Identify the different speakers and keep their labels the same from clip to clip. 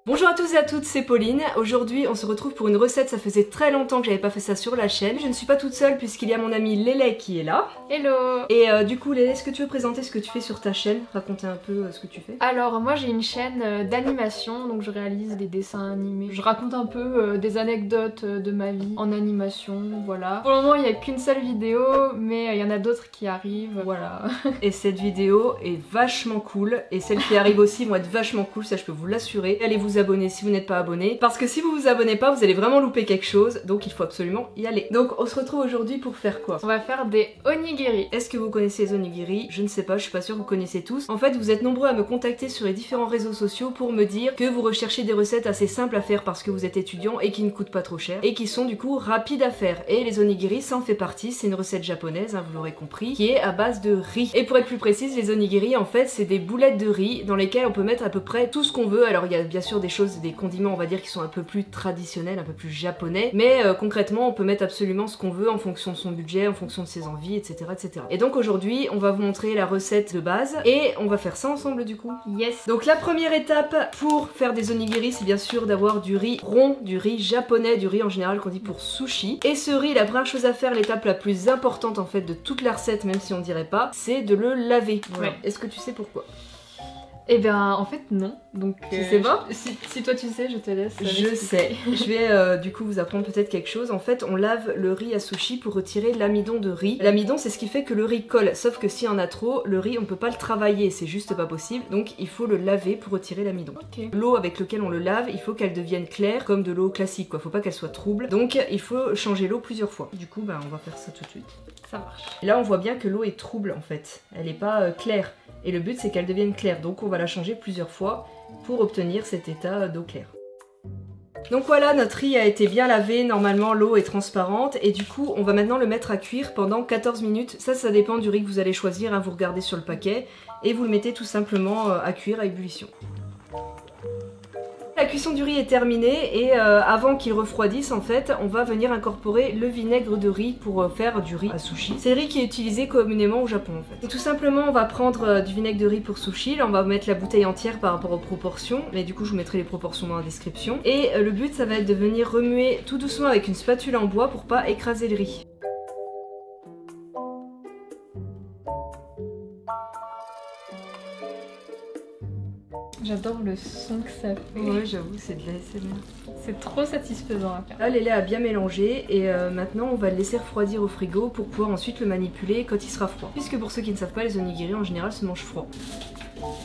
Speaker 1: Bonjour à tous et à toutes, c'est Pauline. Aujourd'hui, on se retrouve pour une recette, ça faisait très longtemps que j'avais pas fait ça sur la chaîne. Je ne suis pas toute seule puisqu'il y a mon amie Lélé qui est là.
Speaker 2: Hello.
Speaker 1: Et du coup, Lélé, est-ce que tu veux présenter ce que tu fais sur ta chaîne? Raconter un peu ce que tu fais.
Speaker 2: Alors moi j'ai une chaîne d'animation, donc je réalise des dessins animés. Je raconte un peu des anecdotes de ma vie en animation, voilà. Pour le moment il n'y a qu'une seule vidéo, mais il y en a d'autres qui arrivent, voilà.
Speaker 1: Et cette vidéo est vachement cool, et celles qui arrivent aussi vont être vachement cool, ça je peux vous l'assurer. Allez vous abonner si vous n'êtes pas abonné, parce que si vous vous abonnez pas, vous allez vraiment louper quelque chose, donc il faut absolument y aller. Donc on se retrouve aujourd'hui pour faire quoi?
Speaker 2: On va faire des onigiri.
Speaker 1: Est-ce que vous connaissez les onigiri? Je ne sais pas, je suis pas sûre que vous connaissez tous. En fait, vous êtes nombreux à me contacter sur les différents réseaux sociaux pour me dire que vous recherchez des recettes assez simples à faire parce que vous êtes étudiant et qui ne coûtent pas trop cher et qui sont du coup rapides à faire. Et les onigiri, ça en fait partie, c'est une recette japonaise, hein, vous l'aurez compris, qui est à base de riz. Et pour être plus précise, les onigiri en fait, c'est des boulettes de riz dans lesquelles on peut mettre à peu près tout ce qu'on veut. Alors il y a bien sûr des choses, des condiments on va dire qui sont un peu plus traditionnels, un peu plus japonais, mais concrètement on peut mettre absolument ce qu'on veut en fonction de son budget, en fonction de ses envies, etc. etc. Et donc aujourd'hui on va vous montrer la recette de base et on va faire ça ensemble du coup.
Speaker 2: Yes.
Speaker 1: Donc la première étape pour faire des onigiri, c'est bien sûr d'avoir du riz rond, du riz japonais, du riz en général qu'on dit pour sushi. Et ce riz, la première chose à faire, l'étape la plus importante en fait de toute la recette, même si on dirait pas, c'est de le laver. Voilà.
Speaker 2: Ouais.
Speaker 1: Est-ce que tu sais pourquoi?
Speaker 2: Eh bien en fait non, donc
Speaker 1: tu sais pas?
Speaker 2: Si toi tu sais, je te laisse.
Speaker 1: Je sais. Je vais du coup vous apprendre peut-être quelque chose. En fait, on lave le riz à sushi pour retirer l'amidon de riz. L'amidon, c'est ce qui fait que le riz colle. Sauf que s'il y en a trop, le riz, on peut pas le travailler. C'est juste pas possible. Donc, il faut le laver pour retirer l'amidon.
Speaker 2: Ok.
Speaker 1: L'eau avec laquelle on le lave, il faut qu'elle devienne claire, comme de l'eau classique, quoi. Faut pas qu'elle soit trouble. Donc, il faut changer l'eau plusieurs fois. Du coup, bah, on va faire ça tout de suite.
Speaker 2: Ça marche.
Speaker 1: Et là, on voit bien que l'eau est trouble, en fait. Elle est pas claire. Et le but, c'est qu'elle devienne claire. Donc, on va la changer plusieurs fois pour obtenir cet état d'eau claire. Donc voilà, notre riz a été bien lavé, normalement l'eau est transparente et du coup on va maintenant le mettre à cuire pendant 14 minutes. Ça dépend du riz que vous allez choisir, hein, vous regardez sur le paquet et vous le mettez tout simplement à cuire à ébullition. La cuisson du riz est terminée et avant qu'il refroidisse en fait, on va venir incorporer le vinaigre de riz pour faire du riz à sushi. C'est le riz qui est utilisé communément au Japon en fait. Et tout simplement on va prendre du vinaigre de riz pour sushi, là on va mettre la bouteille entière par rapport aux proportions, mais du coup je vous mettrai les proportions dans la description. Et le but ça va être de venir remuer tout doucement avec une spatule en bois pour pas écraser le riz.
Speaker 2: J'adore le son que ça fait.
Speaker 1: Ouais, j'avoue, c'est de l'ASMR.
Speaker 2: C'est trop satisfaisant à faire.
Speaker 1: Là, Lélé a bien mélangé et maintenant on va le laisser refroidir au frigo pour pouvoir ensuite le manipuler quand il sera froid. Puisque pour ceux qui ne savent pas, les onigiri en général se mangent froid.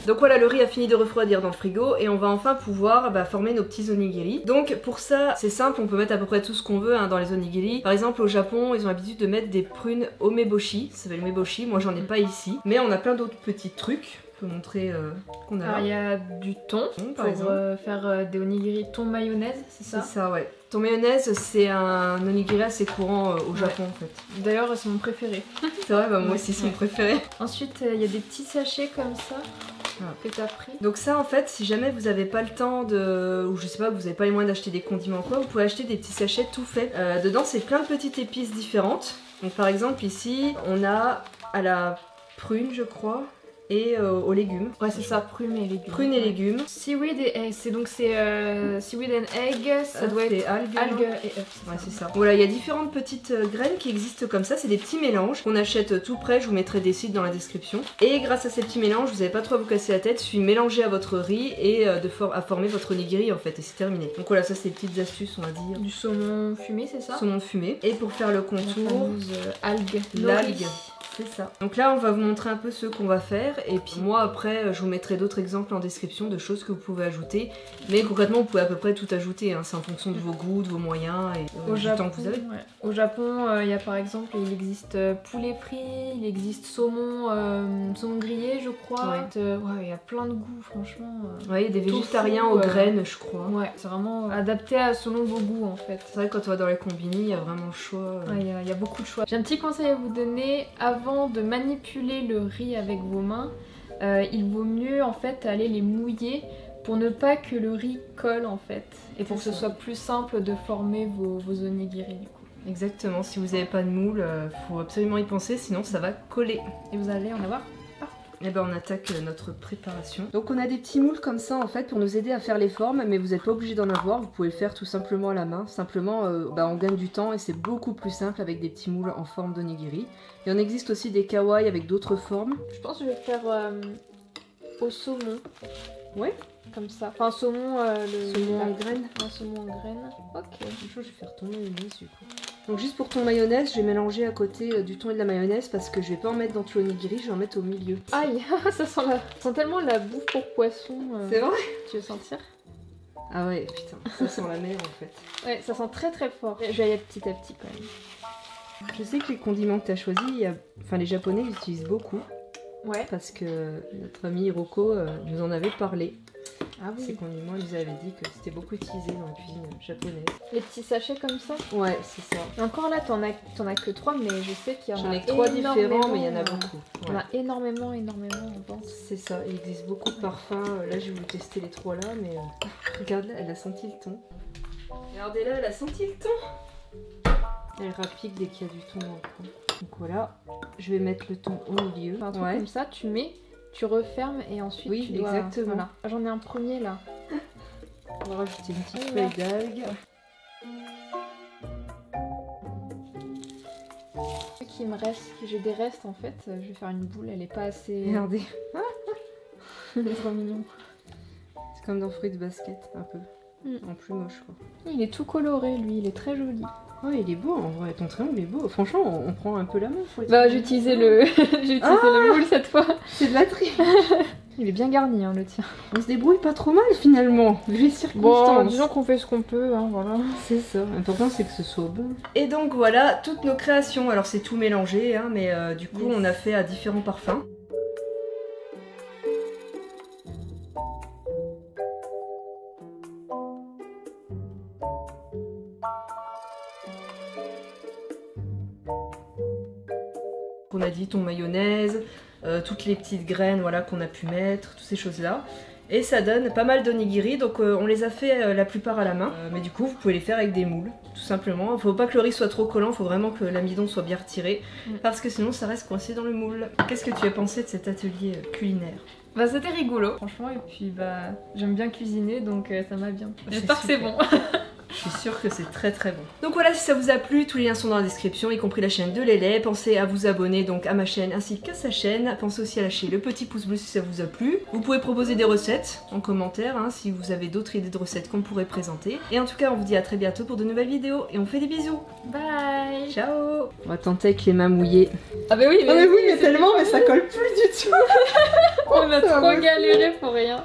Speaker 1: Donc voilà, le riz a fini de refroidir dans le frigo et on va enfin pouvoir former nos petits onigiri. Donc pour ça, c'est simple, on peut mettre à peu près tout ce qu'on veut hein, dans les onigiri. Par exemple, au Japon, ils ont l'habitude de mettre des prunes omeboshi. Ça s'appelle umeboshi, moi j'en ai pas ici. Mais on a plein d'autres petits trucs. Je peux montrer qu'on a là.
Speaker 2: Alors il y a du thon
Speaker 1: par
Speaker 2: pour
Speaker 1: exemple.
Speaker 2: faire des onigiri thon mayonnaise, c'est ça?
Speaker 1: C'est ça, ouais. Thon mayonnaise, c'est un onigiri assez courant au Japon en fait.
Speaker 2: D'ailleurs, c'est mon préféré.
Speaker 1: C'est vrai, bah, moi aussi c'est mon préféré.
Speaker 2: Ensuite, il y a des petits sachets comme ça que t'as pris.
Speaker 1: Donc ça en fait, si jamais vous avez pas le temps de... ou je sais pas, vous avez pas les moyens d'acheter des condiments quoi, vous pouvez acheter des petits sachets tout faits. Dedans c'est plein de petites épices différentes. Donc par exemple ici, on a à la prune je crois. Et aux légumes.
Speaker 2: Ouais, c'est ça, prunes et légumes.
Speaker 1: Prunes et légumes.
Speaker 2: Seaweed et egg, c'est donc seaweed and egg, ça doit être algues et œufs.
Speaker 1: Ouais, c'est ça. Voilà, il y a différentes petites graines qui existent comme ça, c'est des petits mélanges qu'on achète tout prêt, je vous mettrai des sites dans la description. Et grâce à ces petits mélanges, vous n'avez pas trop à vous casser la tête, il suffit de mélanger à votre riz et à former votre onigiri en fait, et c'est terminé. Donc voilà, ça c'est des petites astuces on va dire.
Speaker 2: Du saumon fumé, c'est ça?
Speaker 1: Saumon fumé. Et pour faire le contour,
Speaker 2: algue.
Speaker 1: l'algue. C'est ça. Donc là on va vous montrer un peu ce qu'on va faire et puis moi après je vous mettrai d'autres exemples en description de choses que vous pouvez ajouter. Mais concrètement vous pouvez à peu près tout ajouter, hein. C'est en fonction de vos goûts, de vos moyens et du temps que vous avez.
Speaker 2: Ouais. Au Japon il y a par exemple, il existe poulet frit, il existe saumon, saumon grillé je crois. Ouais, il y a plein de goûts franchement.
Speaker 1: Ouais, il y a des végétariens aux graines je crois.
Speaker 2: Ouais, c'est vraiment adapté à selon vos goûts en fait.
Speaker 1: C'est vrai que quand on va dans les combini, il y a vraiment le choix.
Speaker 2: Ouais, il y a beaucoup de choix. J'ai un petit conseil à vous donner. Avant de manipuler le riz avec vos mains, il vaut mieux en fait aller les mouiller pour ne pas que le riz colle en fait. Et pour que ce soit plus simple de former vos onigiri du coup.
Speaker 1: Exactement, si vous n'avez pas de moule, faut absolument y penser sinon ça va coller.
Speaker 2: Et vous allez en avoir partout.
Speaker 1: Et ben on attaque notre préparation. Donc on a des petits moules comme ça en fait pour nous aider à faire les formes, mais vous n'êtes pas obligé d'en avoir, vous pouvez le faire tout simplement à la main. Simplement on gagne du temps et c'est beaucoup plus simple avec des petits moules en forme d'onigiri. Il en existe aussi des kawaii avec d'autres formes.
Speaker 2: Je pense que je vais faire au saumon.
Speaker 1: Ouais.
Speaker 2: Comme ça. Enfin saumon,
Speaker 1: Saumon en graines.
Speaker 2: Un saumon en graines. Ok.
Speaker 1: Je vais faire ton mayonnaise du coup. Donc juste pour ton mayonnaise, je vais mélanger à côté du thon et de la mayonnaise parce que je vais pas en mettre dans tout l'onigiri, je vais en mettre au milieu.
Speaker 2: Aïe, ça sent tellement la bouffe pour poisson.
Speaker 1: C'est vrai?
Speaker 2: Tu veux sentir?
Speaker 1: Ah ouais, putain, ça sent la mer en fait.
Speaker 2: Ouais, ça sent très très fort. Je vais aller petit à petit quand même.
Speaker 1: Je sais que les condiments que tu as choisis, les Japonais les utilisent beaucoup.
Speaker 2: Ouais.
Speaker 1: Parce que notre ami Hiroko nous en avait parlé.
Speaker 2: Ah oui.
Speaker 1: Ces condiments, il nous avait dit que c'était beaucoup utilisé dans la cuisine japonaise.
Speaker 2: Les petits sachets comme ça?
Speaker 1: Ouais, c'est ça.
Speaker 2: Et encore là, t'en as que 3, mais je sais qu'il y en a
Speaker 1: J'en ai que 3 différents, mais il y en a beaucoup.
Speaker 2: Il y en a énormément en vente.
Speaker 1: C'est ça, il existe beaucoup de parfums. Là, je vais vous tester les 3 là, mais regarde là, elle a senti le thon. Regardez là, elle a senti le thon. Elle rapique dès qu'il y a du thon dans le coin. Donc voilà, je vais mettre le thon au milieu.
Speaker 2: Un truc comme ça, tu mets, tu refermes et ensuite
Speaker 1: oui,
Speaker 2: tu dois...
Speaker 1: exactement.
Speaker 2: Voilà. J'en ai un premier là.
Speaker 1: On va rajouter une petite feuille d'algue.
Speaker 2: Ce qui me reste, j'ai des restes en fait, je vais faire une boule, elle est pas assez...
Speaker 1: Regardez.
Speaker 2: Il est trop mignon.
Speaker 1: C'est comme dans Fruits de Basket, un peu. En plus moche quoi.
Speaker 2: Il est tout coloré lui, il est très joli.
Speaker 1: Ouais, il est beau en vrai, ton triangle est beau. Franchement, on prend un peu la main.
Speaker 2: Bah, j'ai utilisé le moule cette fois.
Speaker 1: C'est de la triche.
Speaker 2: Il est bien garni, hein, le tien.
Speaker 1: On se débrouille pas trop mal finalement, vu les circonstances.
Speaker 2: Bon, disons qu'on fait ce qu'on peut, hein, voilà.
Speaker 1: C'est ça, l'important c'est que ce soit bon. Et donc voilà, toutes nos créations. Alors c'est tout mélangé, hein, mais du coup on a fait à différents parfums. On a dit ton mayonnaise, toutes les petites graines voilà, qu'on a pu mettre, toutes ces choses là. Et ça donne pas mal d'onigiri, donc on les a fait la plupart à la main. Mais du coup vous pouvez les faire avec des moules, tout simplement. Faut pas que le riz soit trop collant, faut vraiment que l'amidon soit bien retiré, parce que sinon ça reste coincé dans le moule. Qu'est-ce que tu as pensé de cet atelier culinaire?
Speaker 2: Bah c'était rigolo, franchement, et puis bah j'aime bien cuisiner, donc ça m'a bien.
Speaker 1: J'espère que c'est bon. Je suis sûre que c'est très très bon. Donc voilà, si ça vous a plu, tous les liens sont dans la description, y compris la chaîne de Lélé. Pensez à vous abonner donc à ma chaîne ainsi qu'à sa chaîne. Pensez aussi à lâcher le petit pouce bleu si ça vous a plu. Vous pouvez proposer des recettes en commentaire hein, si vous avez d'autres idées de recettes qu'on pourrait présenter. Et en tout cas, on vous dit à très bientôt pour de nouvelles vidéos et on fait des bisous.
Speaker 2: Bye.
Speaker 1: Ciao. On va tenter avec les mains mouillées.
Speaker 2: Ah bah oui,
Speaker 1: mais, mais tellement, mais ça colle plus du tout.
Speaker 2: On a trop galéré pour rien.